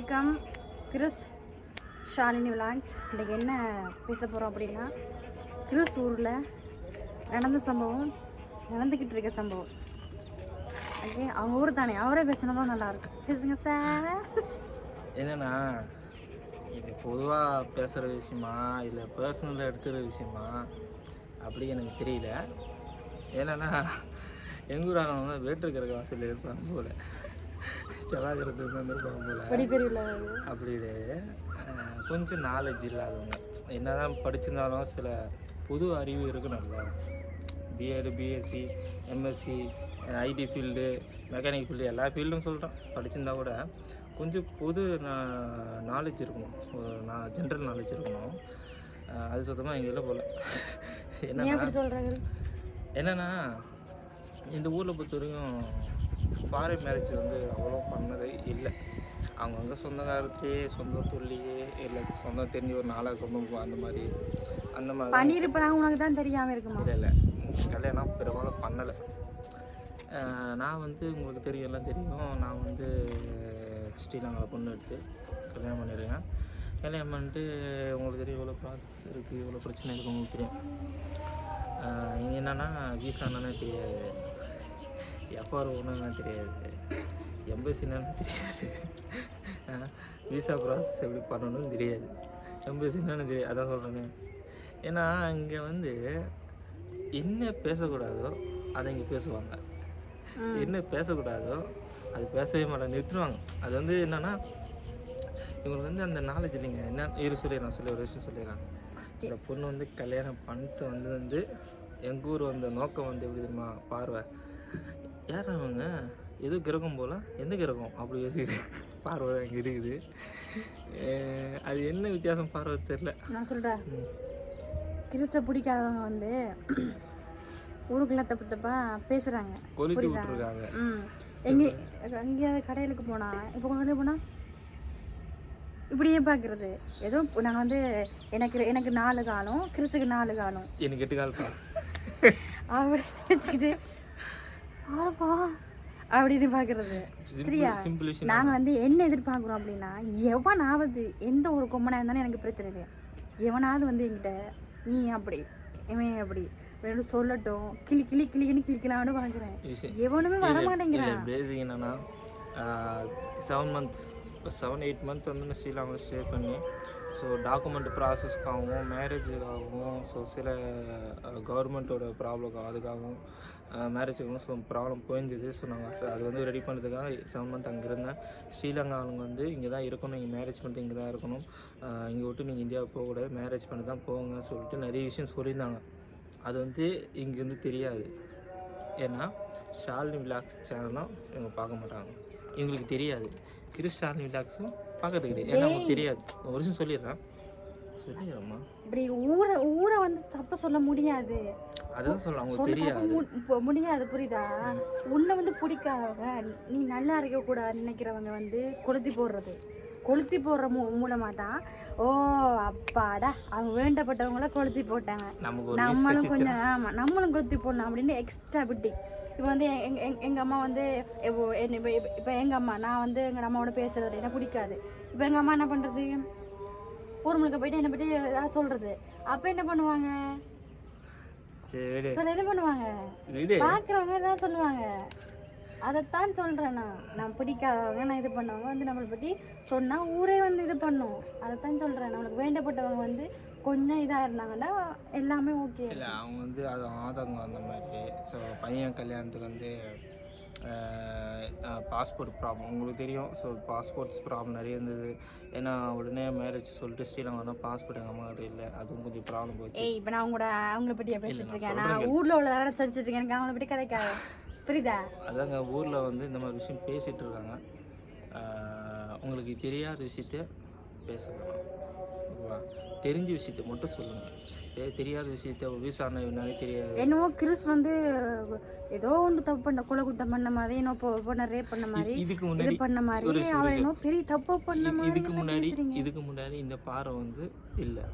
வணக்கம், கிறிஸ் ஷாலினி விலாங்ஸ். இன்றைக்கி என்ன பேச போகிறோம் அப்படின்னா, கிறிஸ் ஊரில் நடந்த சம்பவம், நடந்துக்கிட்டு இருக்க சம்பவம். ஓகே, அவங்க ஊர் தானே, அவரே பேசினா தான் நல்லாயிருக்கும். பேசுங்க சார். என்னென்னா, இது பொதுவாக பேசுகிற விஷயமா இல்லை பர்சனலாக எடுத்துகிற விஷயமா அப்படி எனக்கு தெரியல. என்னென்னா, எங்கள் ஊர் ஆனவங்க வேற்றுக்கிறக்க வாசலில் இருப்பாங்க போல், செவ்வாய்க்கிறதுக்கு வந்துருப்பாங்க போல். அப்படி கொஞ்சம் நாலேஜ் இல்லாதவங்க, என்ன தான் படிச்சிருந்தாலும் சில புது அறிவு இருக்கணும்ல. BEd, BSc, MSc, IT field, mechanic field, எல்லா ஃபீல்டும் சொல்கிறோம். படிச்சிருந்தா கூட கொஞ்சம் பொது நாலேஜ் இருக்கணும், நான் ஜென்ரல் நாலேஜ் இருக்கணும். அது சுத்தமாக எங்கள் இல்லை போல். என்னென்னா, இந்த ஊரில் பொறுத்த வரைக்கும் ஃபாரின் மேரேஜ் வந்து அவ்வளோ பண்ணதே இல்லை. அவங்கவுங்க சொந்தக்காரத்தையே, சொந்த தொல்லையே, இல்லை சொந்தம் தெரிஞ்சு ஒரு நாளாக சொந்தம் அந்த மாதிரி பண்ணியிருப்பாங்க. உனக்கு தான் தெரியாமல் இருக்குமா? இல்லை, கல்யாணம் பெரும்பாலும் பண்ணலை. நான் வந்து உங்களுக்கு தெரியும், எல்லாம் தெரியும், நான் வந்து ஸ்ரீலங்காவில் பொண்ணு எடுத்து கல்யாணம் பண்ணியிருக்கேன். கல்யாணம் பண்ணிட்டு உங்களுக்கு தெரியும் எவ்வளோ ப்ராசஸ் இருக்குது, எவ்வளோ பிரச்சனை இருக்குது உங்களுக்கு தெரியும். இங்கே என்னென்னா, வீசா என்னன்னு தெரியாது, எஃப்ஆர் ஒன்றுன்னு தெரியாது, எம்பசி என்னன்னு தெரியாது, வீசா ப்ராசஸ் எப்படி பண்ணணும்னு தெரியாது, எம்பசி என்னன்னு தெரியாது. அதான் சொல்கிறேன்னு. ஏன்னா இங்கே வந்து என்ன பேசக்கூடாதோ அதை இங்கே பேசுவாங்க, என்ன பேசக்கூடாதோ அது பேசவே மாட்டாங்க, நிறுத்துருவாங்க. அது வந்து என்னென்னா, இவங்களுக்கு வந்து அந்த நாலேஜ் இல்லைங்க. என்ன சொல்லிடுறேன், ஒரு விஷயம் சொல்லிடுறேன். இந்த பொண்ணு வந்து கல்யாணம் பண்ணிட்டு வந்து எங்கள் ஊர் வந்த நோக்கம் வந்து எப்படி தெரியுமா, பார்வை. யார் அவங்க, ஏதோ கிரகம் போல், எந்த கிரகம் அப்படி யோசிக்கிறேன். பார்வை இங்கே இருக்குது, அது என்ன வித்தியாசம் பார்வை தெரில. நான் சொல்கிறேன், கிறிஸ்தை பிடிக்காதவங்க வந்து ஊருக்குள்ள தப்பு தப்பா பேசுகிறாங்க, கொலித்து விட்டுருக்காங்க. எங்கேயாவது கடையிலுக்கு போனால், இப்போ கடையில் போனால் இப்படியே பார்க்குறது. ஏதோ நாங்கள் வந்து எனக்கு 4 காலம், கிறிஸுக்கு 4 காலம், எனக்கு 8 காலம் அப்படி வச்சுக்கிட்டு ஆப்பா அப்படின்னு பார்க்குறது. சரியா? நாங்கள் வந்து என்ன எதிர்பார்க்குறோம் அப்படின்னா, எவனாவது எந்த ஒரு கொம்பனாக இருந்தாலும் எனக்கு பிரச்சனை இல்லை, எவனாவது வந்து என்கிட்ட நீ அப்படி இவன் அப்படி வேணும் சொல்லட்டும், கிளிக்கின்னு கிளிக்கலான்னு பார்க்குறேன். எவனுமே வரமாட்டேங்கிறான். பேசிக் என்னன்னா, 7-8 மந்த் வந்து நான் ஸ்ரீலங்காவில் ஸ்டே பண்ணி, ஸோ டாக்குமெண்ட் ப்ராசஸ்க்காகவும் மேரேஜுக்காகவும், ஸோ சில கவர்மெண்ட்டோட ப்ராப்ளம் அதுக்காகவும் மேரேஜுக்காகவும் ஸோ ப்ராப்ளம் போயிருந்தது. ஸோ நாங்கள் அது வந்து ரெடி பண்ணுறதுக்காக 7 மந்த் அங்கே இருந்தேன். ஸ்ரீலங்காவுங்க வந்து இங்கே தான் இருக்கணும், நீங்கள் மேரேஜ் பண்ணிட்டு இங்கே தான் இருக்கணும், இங்கே விட்டு நீங்கள் இந்தியாவுக்கு போகக்கூடாது, மேரேஜ் பண்ணி தான் போங்க சொல்லிட்டு நிறைய விஷயம் சொல்லியிருந்தாங்க. அது வந்து இங்கேருந்து தெரியாது. ஏன்னா ஷாலினி விலாக்ஸ் சேனலும் இவங்க பார்க்க மாட்டாங்க, எங்களுக்கு தெரியாது. கிறிஸ் ஷாலினி விலாக்ஸும் பார்க்கறது கிடையாது, ஏன்னா அவங்களுக்கு தெரியாது. ஒரு விஷயம் சொல்லிடுறேன், சொல்லிடுறேம்மா. இப்படி ஊரை வந்து தப்ப சொல்ல முடியாது, அதான் சொல்ல அவங்க தெரியாது முடியாது, புரியுதா? உன்னை வந்து பிடிக்காதவங்க, நீ நல்லா இருக்கக்கூடாது நினைக்கிறவங்க வந்து கொளுத்தி போடுற மூலமாக தான், ஓ அப்பாடா அவங்க வேண்டப்பட்டவங்கள கொளுத்தி போட்டாங்க, நம்மளும் கொஞ்சம் ஆமாம் நம்மளும் கொளுத்தி போடலாம் அப்படின்னு எக்ஸ்ட்ரா பிட்டி. இப்போ வந்து எங்கள் அம்மா வந்து இப்போ எங்கள் அம்மா, நான் வந்து எங்கள் அம்மாவோட பேசுறது எனக்கு பிடிக்காது. இப்போ எங்கள் அம்மா என்ன பண்ணுறது, ஊர் முழுக்க போயிட்டு என்னை பற்றி ஏதாவது சொல்கிறது, அப்போ என்ன பண்ணுவாங்க, என்ன பண்ணுவாங்க, பார்க்குறவங்க ஏதாவது சொல்லுவாங்க. அதைத்தான் சொல்கிறேன், நான் பிடிக்காதவங்க, நான் இது பண்ணவங்க வந்து நம்மளை பற்றி சொன்னால் ஊரே வந்து இது பண்ணும். அதைத்தான் சொல்கிறேன், நம்மளுக்கு வேண்டப்பட்டவங்க வந்து கொஞ்சம் இதாக இருந்தாங்கன்னா எல்லாமே ஓகே. இல்லை அவங்க வந்து அது ஆதங்கம் அந்த மாதிரி. ஸோ பையன் கல்யாணத்துக்கு வந்து பாஸ்போர்ட் ப்ராப்ளம் உங்களுக்கு தெரியும். ஸோ பாஸ்போர்ட்ஸ் ப்ராப்ளம் நிறைய இருந்தது. ஏன்னா உடனே மேரேஜ் சொல்லிட்டு ஸ்ரீலங்கா பாஸ்போர்ட் எங்கள் அம்மா கிட்ட இல்லை, அதுவும் கொஞ்சம் ப்ராப்ளம் போச்சு. இப்போ நான் அவங்கள பற்றி பேசிட்டு இருக்கேன், நான் ஊரில் உள்ள வேலை சொல்லிட்டு இருக்கேன், எனக்கு அவங்கள பற்றி கதைக்காது, புரியுதா? அதாங்க ஊரில் வந்து இந்த மாதிரி விஷயம் பேசிகிட்டு இருக்காங்க. உங்களுக்கு தெரியாத விஷயத்த பேசலாம், ஓகேவா? தெரிஞ்ச விஷயத்த மட்டும் சொல்லுங்கள், தெரியாத விஷயத்த வீசான என்னன்னே தெரியாது. என்னவோ கிறிஸ் வந்து ஏதோ ஒன்று தப்பு பண்ண, கொலை குத்தம் பண்ண மாதிரி, என்ன பொண்ணை ரேப் பண்ண மாதிரி, இதுக்கு முன்னாடி பண்ண மாதிரி, அவன் என்ன பெரிய தப்பு பண்ண மாதிரி. இதுக்கு முன்னாடி இந்த பார்வை வந்து இல்லை,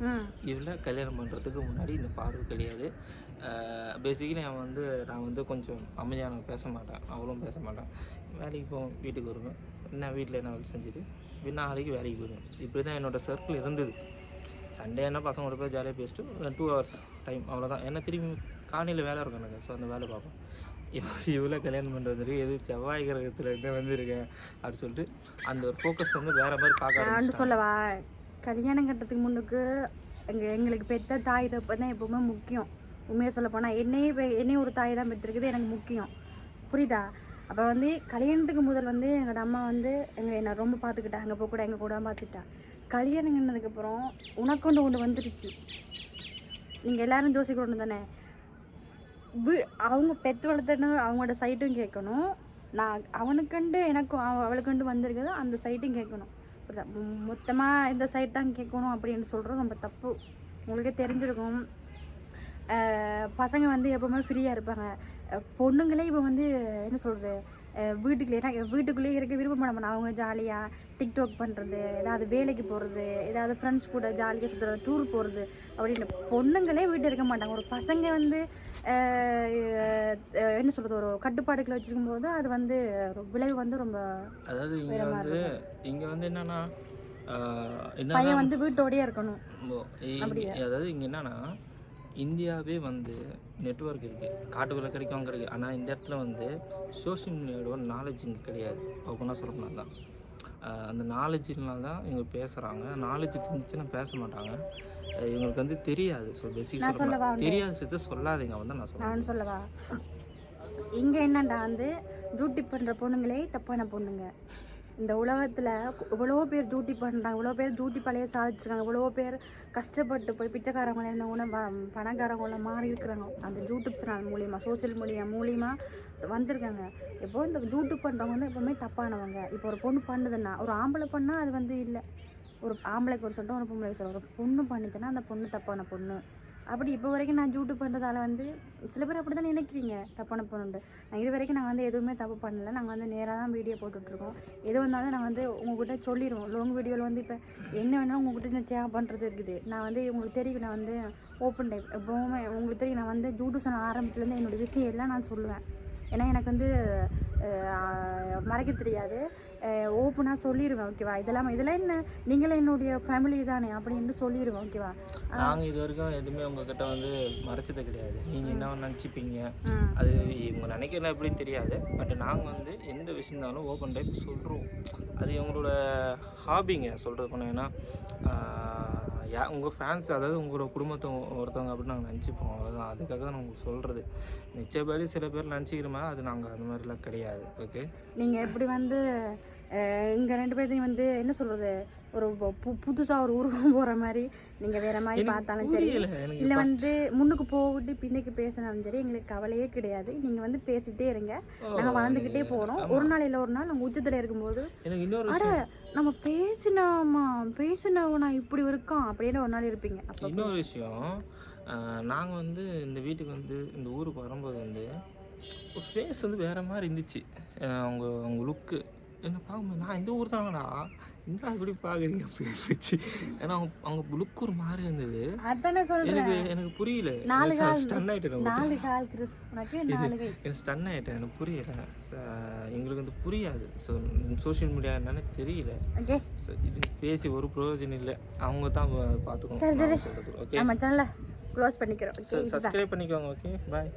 இதில் கல்யாணம் பண்ணுறதுக்கு முன்னாடி இந்த பார்வை கிடையாது. பேசிக்கலி நான் வந்து கொஞ்சம் அமைதியாக பேச மாட்டேன், அவளும் பேச மாட்டேன். வேலைக்கு போவோம், வீட்டுக்கு வருவேன், என்ன வீட்டில் என்ன வேலை செஞ்சுட்டு நாளைக்கு வேலைக்கு போயிடுவேன். இப்படி தான் என்னோடய சர்க்கிள் இருந்தது. சண்டே என்ன பசங்களோட போய் ஜாலியாக பேசிட்டு 2 hours டைம் அவ்வளோதான். ஏன்னா திரும்பி காலையில் வேலை இருக்கும் எனக்கு. ஸோ அந்த வேலை பார்ப்போம். இவ்வளோ கல்யாணம் பண்ணுறது வந்துருக்கு, எது செவ்வாய் கிரகத்தில் என்ன வந்திருக்கேன் அப்படின்னு சொல்லிட்டு அந்த ஒரு ஃபோக்கஸ் வந்து வேறு மாதிரி பார்க்க நான் சொல்லவா, கல்யாணம் கட்டுறதுக்கு முன்னுக்கு எங்களுக்கு பெற்ற தாய் தப்பு தான் எப்பவுமே முக்கியம். உண்மையாக சொல்ல போனால் என்னையே ஒரு தாய் தான் பெற்றிருக்குது எனக்கு முக்கியம், புரியுதா? அப்போ வந்து கல்யாணத்துக்கு முதல் வந்து எங்களோட அம்மா வந்து என்னை ரொம்ப பார்த்துக்கிட்டாங்க, இப்போ கூட எங்கள் கூட பார்த்துக்கிட்டா. கல்யாணம் பண்ணதுக்கப்புறம் உனக்கொண்டு ஒன்று வந்துருச்சு. நீங்கள் எல்லோரும் யோசிக்கணும் தானே, அவங்க பெற்று வளர்த்துன்னு அவங்களோட சைட்டும் கேட்கணும், நான் அவனுக்கண்டு எனக்கும் அவளுக்கண்டு வந்திருக்குது அந்த சைட்டும் கேட்கணும். மொத்தமாக இந்த சைட் தான் கேட்கணும் அப்படின்னு சொல்கிறது ரொம்ப தப்பு. உங்களுக்கே தெரிஞ்சிருக்கும். பசங்க வந்து எப்போவுமே ஃப்ரீயாக இருப்பாங்க. பொண்ணுங்களே இப்போ வந்து என்ன சொல்கிறது, வீட்டுக்குள்ளேயே இருக்க விரும்ப மாட்டாங்க. அவங்க ஜாலியாக டிக்டாக் பண்ணுறது, ஏதாவது வேலைக்கு போகிறது, ஏதாவது ஃப்ரெண்ட்ஸ் கூட ஜாலியாக சுற்றுறது, டூர் போகிறது அப்படின்னு பொண்ணுங்களே வீட்டில் இருக்க மாட்டாங்க. ஒரு பசங்க வந்து என்ன சொல்கிறது, ஒரு கட்டுப்பாடுகளை வச்சுருக்கும் போது அது வந்து விளைவு வந்து ரொம்ப, அதாவது இங்கே வந்து என்னன்னா பையன் வந்து வீட்டோடயே இருக்கணும். அதாவது இங்கே என்னன்னா இந்தியாவே வந்து நெட்வொர்க் இருக்குது, காட்டுக்குள்ளே கிடைக்கும் கிடைக்கும். ஆனால் இந்த இடத்துல வந்து சோஷியல் மீடியாவோட நாலேஜ் இங்கே கிடையாது. ஓப்பனாக சொல்லப்போனால் தான் அந்த நாலேஜினால தான் இவங்க பேசுகிறாங்க. நாலேஜ் தெரிஞ்சுன்னா பேச மாட்டாங்க, இவங்களுக்கு வந்து தெரியாது. ஸோ பேசிக் தெரியாத விஷயத்த சொல்லாதீங்க வந்து நான் சொல்லவா. இங்கே என்னண்டா வந்து டியூட்டி பண்ணுற பொண்ணுங்களே தப்பான பொண்ணுங்க. இந்த உலகத்தில் இவ்வளோ பேர் டியூட்டி பண்ணுறாங்க, இவ்வளோ பேர் டியூட்டி பழைய சாதிச்சிருக்காங்க, இவ்வளோ பேர் கஷ்டப்பட்டு போய் பிச்சைக்காரங்கள இருந்தவங்க பணக்காரங்கள மாறி இருக்கிறாங்க அந்த யூடியூப் சேனல் மூலிமா, சோசியல் மீடியா மூலிமா வந்திருக்காங்க. இப்போது இந்த யூடியூப் பண்ணுறவங்க வந்து எப்போவுமே தப்பானவங்க. இப்போ ஒரு பொண்ணு பண்ணுதுன்னா, ஒரு ஆம்பளை பண்ணால் அது வந்து இல்லை, ஒரு ஆம்பளைக்கு ஒரு சொல்லிட்டு ஒரு பொம்பளைக்கு சொல்ல, ஒரு பொண்ணு பண்ணிச்சுன்னா அந்த பொண்ணு தப்பான பொண்ணு. அப்படி இப்போ வரைக்கும் நான் யூடியூப் பண்ணுறதால வந்து சில பேர் அப்படி தான் நினைக்கிறீங்க தப்பான பொண்ணுண்டு. நான் இது வரைக்கும் நான் வந்து எதுவுமே தப்பு பண்ணலை. நாங்கள் வந்து நேராக தான் வீடியோ போட்டுட்ருக்கோம். எது வந்தாலும் நான் வந்து உங்கள்கிட்ட சொல்லிடுவோம். லாங் வீடியோவில் வந்து இப்போ என்ன வேணாலும் உங்கள்கிட்ட நான் ஷேர் பண்ணுறது இருக்குது. நான் வந்து உங்களுக்கு தெரியும், நான் வந்து ஓப்பன் டைப் எப்போவுமே உங்களுக்கு தெரியும். நான் வந்து யூடியூப் சேனல் ஆரம்பத்துலேருந்து என்னோடய விஷயம் எல்லாம் நான் சொல்லுவேன். ஏன்னா எனக்கு வந்து மறைக்க தெரியாது, ஓப்பனாக சொல்லிடுவேன். ஓகேவா? இதெல்லாம் என்ன நீங்களே என்னுடைய ஃபேமிலி தானே அப்படின்னு சொல்லிடுவேன். ஓகேவா? நாங்கள் இது வரைக்கும் எதுவுமே உங்ககிட்ட வந்து மறைச்சது கிடையாது. நீங்கள் என்ன நினச்சிப்பீங்க, அது இவங்க நினைக்கல எப்படின்னு தெரியாது. பட் நாங்கள் வந்து எந்த விஷயம் இருந்தாலும் ஓப்பன் டைப் சொல்கிறோம். அது எங்களோட ஹாபிங்க சொல்கிறது போனோம். ஏன்னா உங்கள் ஃபேன்ஸ், அதாவது உங்களோட குடும்பத்தை ஒருத்தவங்க அப்படின்னு நாங்கள் நினச்சிப்போம். அவ்வளோதான். அதுக்காக தான் நான் உங்களுக்கு சொல்கிறது. மிச்சபடி சில பேர் நினச்சிக்கிற மாதிரி அது நாங்கள் அந்த மாதிரிலாம் கிடையாது. ஓகே, நீங்கள் எப்படி வந்து இங்கே 2 பேர்த்தையும் வந்து என்ன சொல்கிறது, ஒரு புதுசாக ஒரு உருவம் போகிற மாதிரி நீங்கள் வேறு மாதிரி பார்த்தாலும் சரி, இல்லை வந்து முன்னுக்கு போட்டு பின்னுக்கு பேசினாலும் சரி, எங்களுக்கு கவலையே கிடையாது. நீங்கள் வந்து பேசிகிட்டே இருங்க, நாங்கள் வளர்ந்துக்கிட்டே போகிறோம். ஒரு நாள் இல்லை ஒரு நாள் நாங்கள் உச்சத்தில் இருக்கும்போது அட நம்ம பேசினவனா இப்படி இருக்கான் அப்படின்னு ஒரு நாள் இருப்பீங்க. அப்போ இன்னொரு விஷயம், நாங்கள் வந்து இந்த வீட்டுக்கு வந்து இந்த ஊருக்கு வரும்போது வந்து ஒரு ஃபேஸ் வந்து வேறு மாதிரி இருந்துச்சு. அவங்க லுக்கு என்ன பார்க்கும்போது நான் இந்த ஊர் தானடா, இந்த அப்படி பார்க்குறீங்க ஃபேஸ் வச்சு. ஏன்னா அவங்க லுக் ஒரு மாதிரி இருந்தது. எனக்கு புரியல, ஸ்டன் ஆகிட்டேன். எனக்கு ஸ்டன் ஆகிட்டேன், எனக்கு புரியல. எங்களுக்கு வந்து புரியாது. ஸோ சோஷியல் மீடியா என்னன்னு தெரியல. ஸோ இது பேசி ஒரு பிரயோஜனம் இல்லை. அவங்க தான் பார்த்துக்கோங்க. ஓகே, நம்ம சேனலை க்ளோஸ் பண்ணிக்கிறோம். சப்ஸ்கிரைப் பண்ணிக்கோங்க. ஓகே, பாய்.